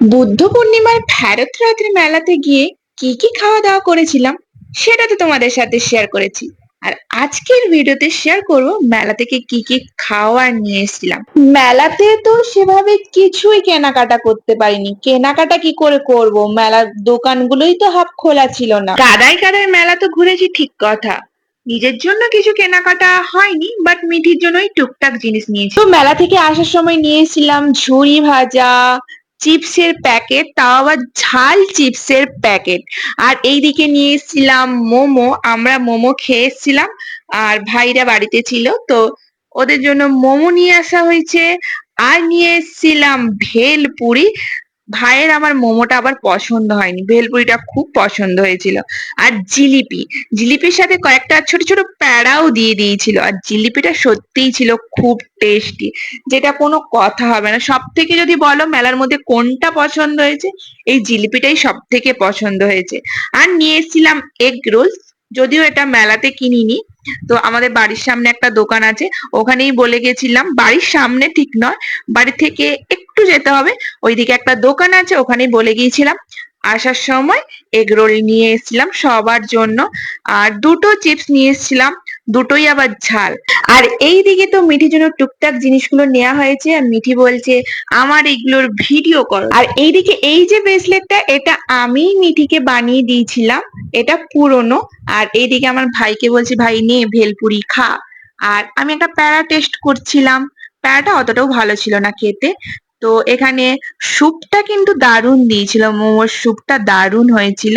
বুদ্ধ পূর্ণিমার ফেরত রাতের মেলাতে গিয়ে কি কি খাওয়া দাওয়া করেছিলাম সেটা তো তোমাদের সাথে শেয়ার করেছি। আর আজকের ভিডিওতে শেয়ার করব মেলা থেকে কি কি খাওয়ার নিয়ে এসেছিলাম। মেলাতে তো সেভাবে কিছুই কেনাকাটা করতে পারিনি, কেনাকাটা কি করে করব, মেলার দোকানগুলোই তো হাফ খোলা ছিল না। কাদায় কাদায় মেলা তো ঘুরেছি ঠিক কথা, নিজের জন্য কিছু কেনাকাটা হয়নি, বাট মিঠির জন্যই টুকটাক জিনিস নিয়েছি। তো মেলা থেকে আসার সময় নিয়েছিলাম ঝুড়ি ভাজা, চিপসের প্যাকেট, তাও আবার ঝাল চিপসের প্যাকেট। আর এইদিকে নিয়ে এসেছিলাম মোমো, আমরা মোমো খেয়ে এসেছিলাম। আর ভাইরা বাড়িতে ছিল তো ওদের জন্য মোমো নিয়ে আসা হয়েছে। আর নিয়ে এসেছিলাম ভেলপুরি। ভাইয়ের আমার মোমোটা আবার পছন্দ হয়নি, ভেলপুরিটা খুব পছন্দ হয়েছিল। আর জিলিপি, জিলিপির সাথে কয়েকটা ছোট ছোট প্যাড়াও দিয়ে দিয়েছিল। আর জিলিপিটা সত্যিই ছিল খুব টেস্টি, যেটা কোনো কথা হবে না। সব থেকে যদি বলো মেলার মধ্যে কোনটা পছন্দ হয়েছে, এই জিলিপিটাই সব থেকে পছন্দ হয়েছে। আর নিয়ে এসেছিলাম এগ রোল, যদিও এটা মেলাতে কিনিনি। তো আমাদের বাড়ির সামনে একটা দোকান আছে, ওখানেই বলে গেছিলাম, বাড়ির সামনে ঠিক নয়, বাড়ি থেকে একটু যেতে হবে, ওইদিকে একটা দোকান আছে, ওখানেই বলে গিয়েছিলাম। আসার সময় এগ রোল নিয়ে এসেছিলাম সবার জন্য। আর দুটো চিপস নিয়ে এসেছিলাম, দুটোই আবার ঝাল। আর এইদিকে তো মিঠির জন্য টুকটাক জিনিসগুলো নেওয়া হয়েছে, আর মিঠি বলছে আমার এগুলোর ভিডিও করো। আর এইদিকে এই যে ব্রেসলেটটা, এটা আমি মিঠিকে বানিয়ে দিয়েছিলাম, এটা পুরনো। আর এইদিকে আমার ভাইকে বলছি ভাই নে ভেলপুরি খা। আর আমি একটা প্যারা টেস্ট করছিলাম, প্যারাটা অতটাও ভালো ছিল না খেতে। তো এখানে স্যুপটা কিন্তু দারুণ দিয়েছিল, মোমোর স্যুপটা দারুণ হয়েছিল।